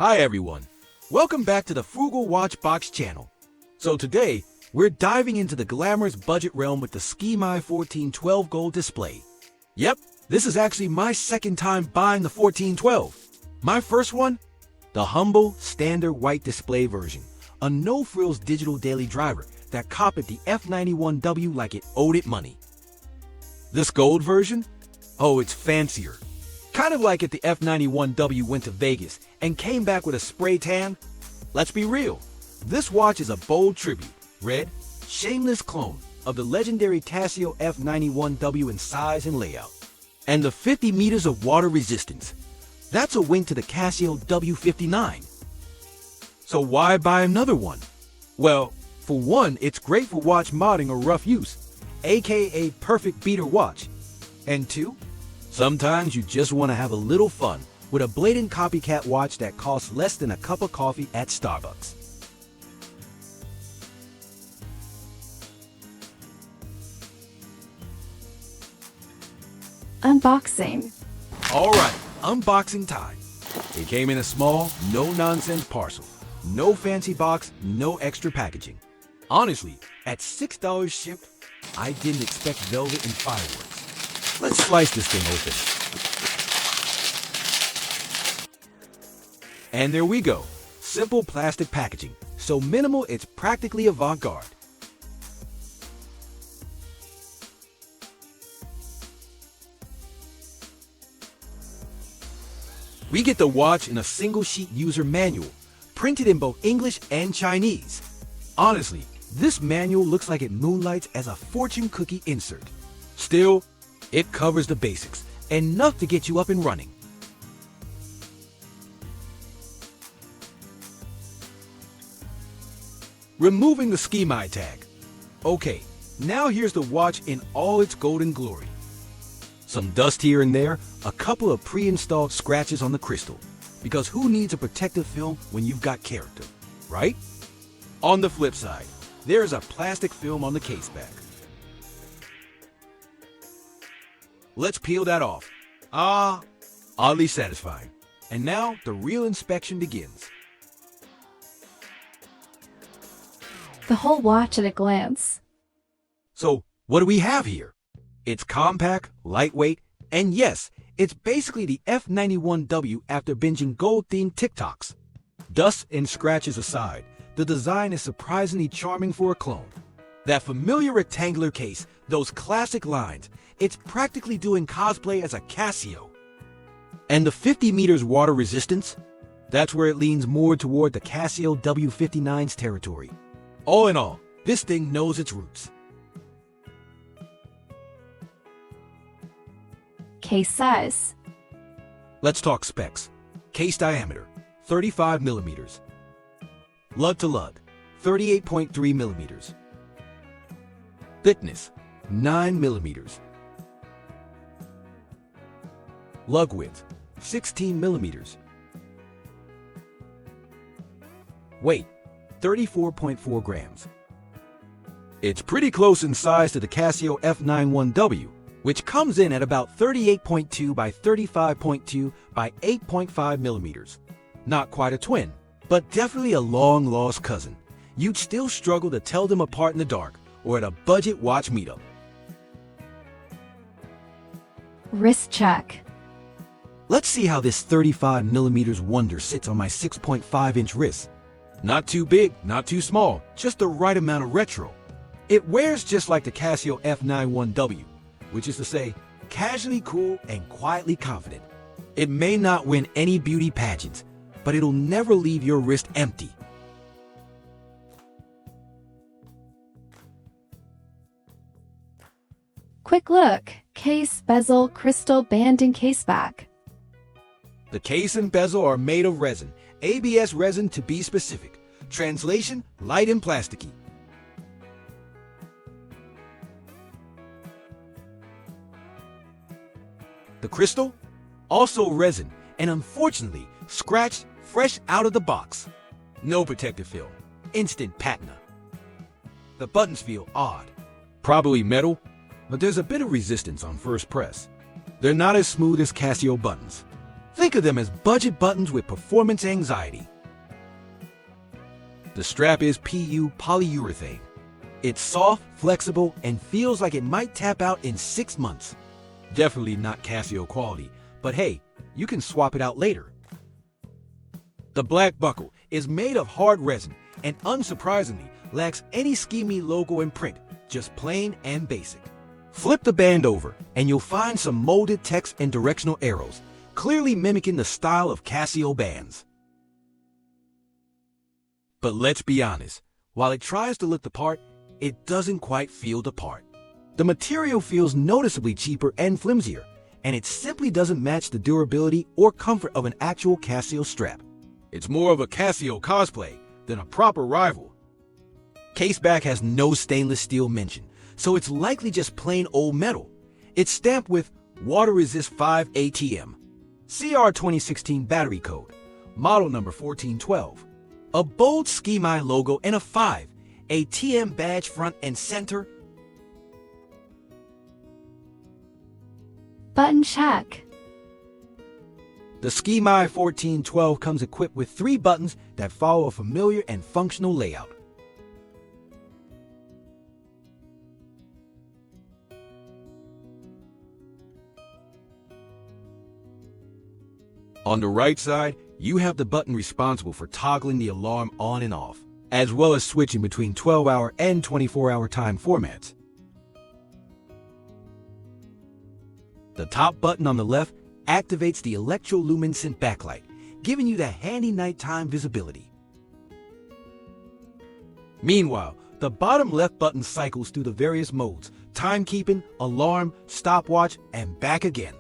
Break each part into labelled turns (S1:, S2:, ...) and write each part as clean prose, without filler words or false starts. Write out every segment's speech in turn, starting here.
S1: Hi everyone, welcome back to the Frugal Watch Box channel. So today, we're diving into the glamorous budget realm with the Skemei 1412 gold display. Yep, this is actually my second time buying the 1412. My first one? The humble, standard white display version, a no-frills digital daily driver that copied the F91W like it owed it money. This gold version? Oh, it's fancier. Kind of like if the F91W went to Vegas and came back with a spray tan. Let's be real, this watch is a bold tribute, red, shameless clone of the legendary Casio F91W in size and layout. And the 50 meters of water resistance. That's a wink to the Casio W59. So why buy another one? Well, for one, it's great for watch modding or rough use, aka perfect beater watch. And two, sometimes you just want to have a little fun with a blatant copycat watch that costs less than a cup of coffee at Starbucks.
S2: Unboxing.
S1: Alright, unboxing time. It came in a small, no-nonsense parcel. No fancy box, no extra packaging. Honestly, at $6 shipped, I didn't expect velvet and fireworks. Let's slice this thing open. And there we go. Simple plastic packaging. So minimal it's practically avant-garde. We get the watch in a single-sheet user manual, printed in both English and Chinese. Honestly, this manual looks like it moonlights as a fortune cookie insert. Still, it covers the basics, enough to get you up and running. Removing the Skemei tag. Okay, now here's the watch in all its golden glory. Some dust here and there, a couple of pre-installed scratches on the crystal. Because who needs a protective film when you've got character, right? On the flip side, there's a plastic film on the case back. Let's peel that off. Oddly satisfying. And now the real inspection begins.
S2: The whole watch at a glance.
S1: So, what do we have here? It's compact, lightweight, and yes, it's basically the F91W after binging gold-themed TikToks. Dust and scratches aside, the design is surprisingly charming for a clone. That familiar rectangular case, those classic lines, it's practically doing cosplay as a Casio. And the 50 meters water resistance? That's where it leans more toward the Casio W59's territory. All in all, this thing knows its roots.
S2: Case size.
S1: Let's talk specs. Case diameter, 35 millimeters. Lug to lug, 38.3 millimeters. Thickness, 9 millimeters. Lug width, 16 millimeters. Weight, 34.4 grams. It's pretty close in size to the Casio F91W, which comes in at about 38.2 by 35.2 by 8.5 millimeters. Not quite a twin, but definitely a long-lost cousin. You'd still struggle to tell them apart in the dark or at a budget watch meetup.
S2: Wrist check.
S1: Let's see how this 35 millimeters wonder sits on my 6.5-inch wrist. Not too big, not too small, just the right amount of retro. It wears just like the Casio F91W, which is to say, casually cool and quietly confident. It may not win any beauty pageants, but it'll never leave your wrist empty.
S2: Quick look. Case, bezel, crystal, band, and case back.
S1: The case and bezel are made of resin, ABS resin to be specific. Translation, light and plasticky. The crystal? Also resin, and unfortunately, scratched fresh out of the box. No protective film. Instant patina. The buttons feel odd. Probably metal, but there's a bit of resistance on first press. They're not as smooth as Casio buttons. Think of them as budget buttons with performance anxiety. The strap is PU polyurethane. It's soft, flexible, and feels like it might tap out in 6 months. Definitely not Casio quality, but hey, you can swap it out later. The black buckle is made of hard resin and unsurprisingly lacks any Skemei logo and print, just plain and basic. Flip the band over and you'll find some molded text and directional arrows, clearly mimicking the style of Casio bands. But let's be honest, while it tries to look the part, it doesn't quite feel the part. The material feels noticeably cheaper and flimsier, and it simply doesn't match the durability or comfort of an actual Casio strap. It's more of a Casio cosplay than a proper rival. Caseback has no stainless steel mention, so it's likely just plain old metal. It's stamped with Water Resist 5 ATM, CR 2016 battery code, model number 1412, a bold Skemei logo and a 5 ATM badge front and center.
S2: Button check.
S1: The Skemei 1412 comes equipped with 3 buttons that follow a familiar and functional layout. On the right side, you have the button responsible for toggling the alarm on and off, as well as switching between 12-hour and 24-hour time formats. The top button on the left activates the electroluminescent backlight, giving you that handy nighttime visibility. Meanwhile, the bottom left button cycles through the various modes: timekeeping, alarm, stopwatch, and back again.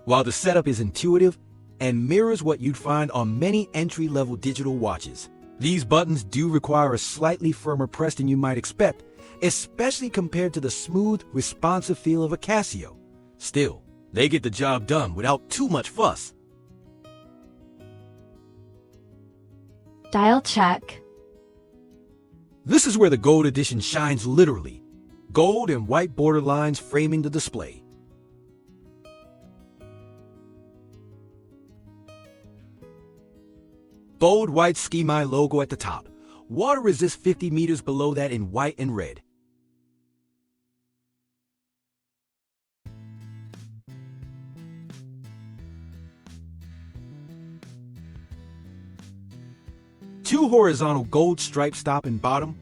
S1: While the setup is intuitive and mirrors what you'd find on many entry-level digital watches, these buttons do require a slightly firmer press than you might expect, especially compared to the smooth, responsive feel of a Casio. Still, they get the job done without too much fuss.
S2: Dial check.
S1: This is where the gold edition shines literally. Gold and white border lines framing the display. Bold white Skemei logo at the top. Water resist 50 meters below that in white and red. Two horizontal gold stripes stop and bottom.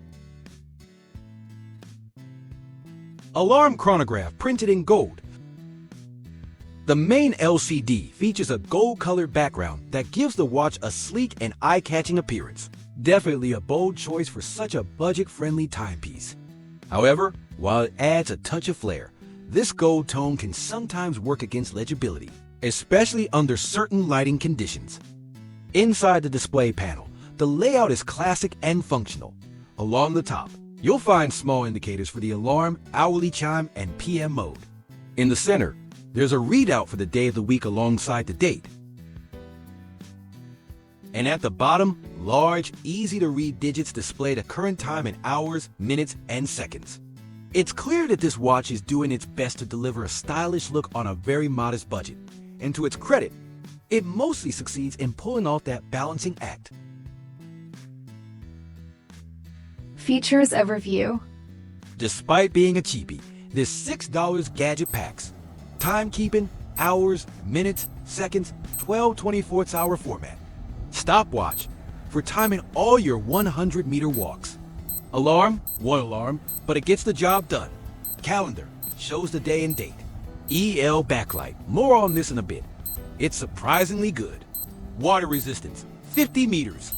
S1: Alarm chronograph printed in gold. The main LCD features a gold-colored background that gives the watch a sleek and eye-catching appearance. Definitely a bold choice for such a budget-friendly timepiece. However, while it adds a touch of flair, this gold tone can sometimes work against legibility, especially under certain lighting conditions. Inside the display panel, the layout is classic and functional. Along the top, you'll find small indicators for the alarm, hourly chime, and PM mode. In the center, there's a readout for the day of the week alongside the date. And at the bottom, large, easy-to-read digits display the current time in hours, minutes, and seconds. It's clear that this watch is doing its best to deliver a stylish look on a very modest budget. And to its credit, it mostly succeeds in pulling off that balancing act.
S2: Features overview.
S1: Despite being a cheapie, this $6 gadget packs timekeeping, hours, minutes, seconds, 12/24-hour format. Stopwatch for timing all your 100-meter walks. Alarm, one alarm, but it gets the job done. Calendar shows the day and date. EL backlight, more on this in a bit. It's surprisingly good. Water resistance, 50 meters.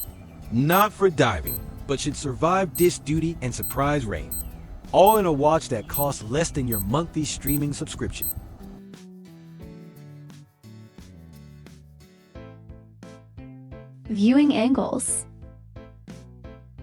S1: Not for diving, but should survive dish duty and surprise rain. All in a watch that costs less than your monthly streaming subscription.
S2: Viewing angles.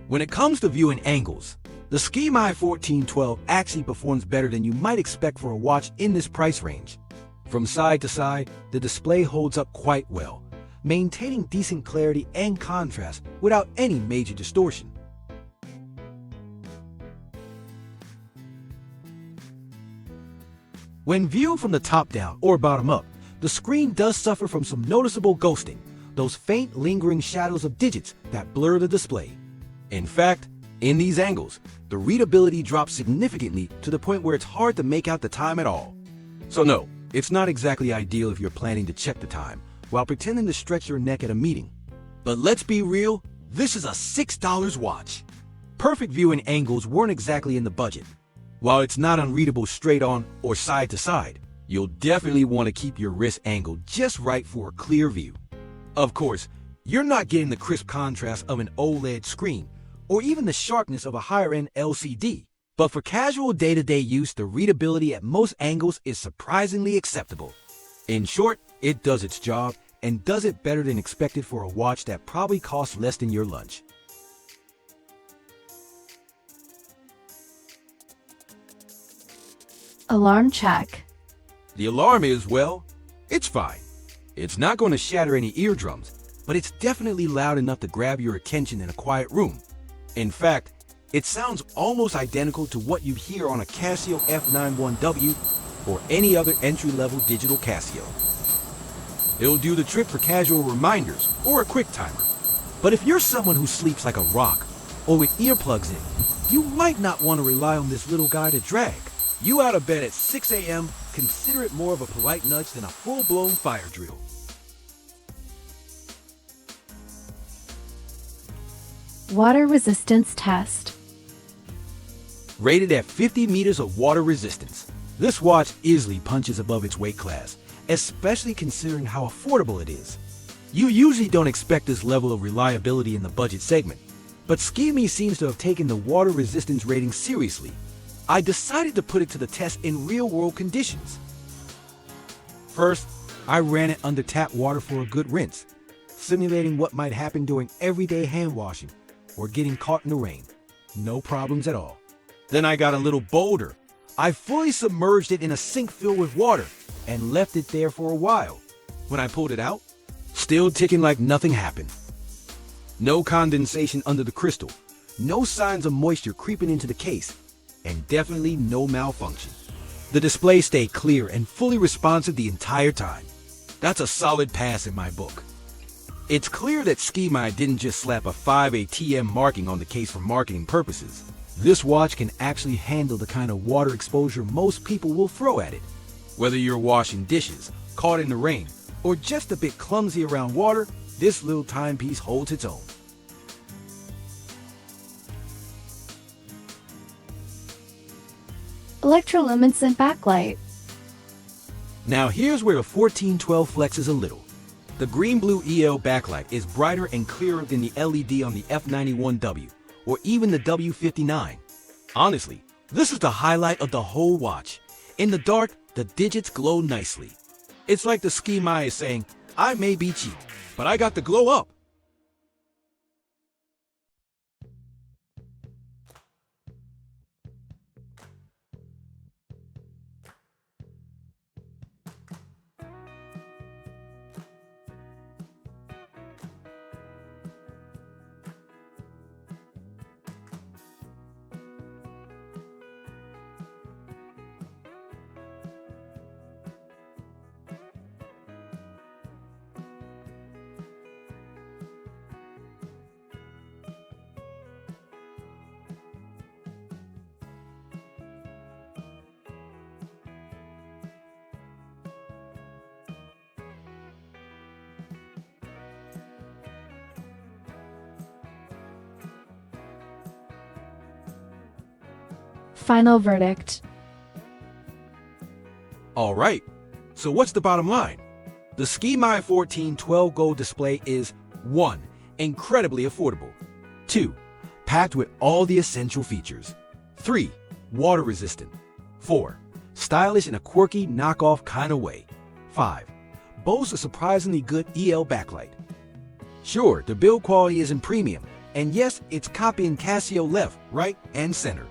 S1: When it comes to viewing angles, the Skemei 1412 actually performs better than you might expect for a watch in this price range. From side to side, the display holds up quite well, maintaining decent clarity and contrast without any major distortion. When viewed from the top down or bottom up, the screen does suffer from some noticeable ghosting, those faint lingering shadows of digits that blur the display. In fact, in these angles, the readability drops significantly to the point where it's hard to make out the time at all. So no, it's not exactly ideal if you're planning to check the time while pretending to stretch your neck at a meeting. But let's be real, this is a $6 watch. Perfect viewing angles weren't exactly in the budget. While it's not unreadable straight on or side to side, you'll definitely want to keep your wrist angled just right for a clear view. Of course, you're not getting the crisp contrast of an OLED screen or even the sharpness of a higher-end LCD. But for casual day-to-day use, the readability at most angles is surprisingly acceptable. In short, it does its job and does it better than expected for a watch that probably costs less than your lunch.
S2: Alarm check.
S1: The alarm is, well, it's fine. It's not going to shatter any eardrums, but it's definitely loud enough to grab your attention in a quiet room. In fact, it sounds almost identical to what you'd hear on a Casio F91W or any other entry-level digital Casio. It'll do the trick for casual reminders or a quick timer. But if you're someone who sleeps like a rock or with earplugs in, you might not want to rely on this little guy to drag you out of bed at 6 a.m. Consider it more of a polite nudge than a full-blown fire drill.
S2: Water resistance test.
S1: Rated at 50 meters of water resistance, this watch easily punches above its weight class, especially considering how affordable it is. You usually don't expect this level of reliability in the budget segment, but Skemei seems to have taken the water resistance rating seriously. I decided to put it to the test in real-world conditions. First, I ran it under tap water for a good rinse, simulating what might happen during everyday hand washing or getting caught in the rain. No problems at all. Then I got a little bolder. I fully submerged it in a sink filled with water and left it there for a while. When I pulled it out, still ticking like nothing happened. No condensation under the crystal, no signs of moisture creeping into the case, and definitely no malfunction. The display stayed clear and fully responsive the entire time. That's a solid pass in my book. It's clear that Skemei didn't just slap a 5ATM marking on the case for marketing purposes. This watch can actually handle the kind of water exposure most people will throw at it. Whether you're washing dishes, caught in the rain, or just a bit clumsy around water, this little timepiece holds its own.
S2: Electroluminescent backlight.
S1: Now here's where the 1412 flexes a little. The green-blue EL backlight is brighter and clearer than the LED on the F91W or even the W59. Honestly, this is the highlight of the whole watch. In the dark, the digits glow nicely. It's like the Skemei is saying, I may be cheap, but I got the glow up.
S2: Final verdict.
S1: All right, so what's the bottom line? The Skemei 1412 Gold display is 1. Incredibly affordable. 2. Packed with all the essential features. 3. Water resistant. 4. Stylish in a quirky knockoff kind of way. 5. Boasts a surprisingly good EL backlight. Sure, the build quality isn't premium, and yes, it's copying Casio left, right, and center.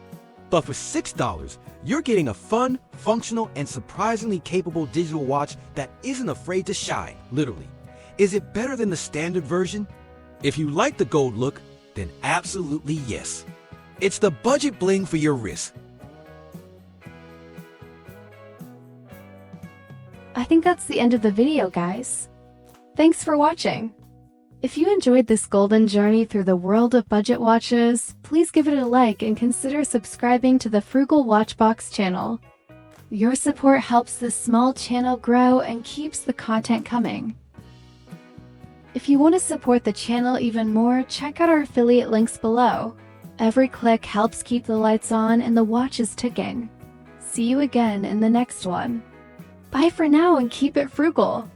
S1: But for $6, you're getting a fun, functional, and surprisingly capable digital watch that isn't afraid to shine, literally. Is it better than the standard version? If you like the gold look, then absolutely yes. It's the budget bling for your wrist.
S2: think that's the end of the video, guys. Thanks for watching. If you enjoyed this golden journey through the world of budget watches, please give it a like and consider subscribing to the Frugal Watchbox channel. Your support helps this small channel grow and keeps the content coming. If you want to support the channel even more, check out our affiliate links below. Every click helps keep the lights on and the watches ticking. See you again in the next one. Bye for now and keep it frugal.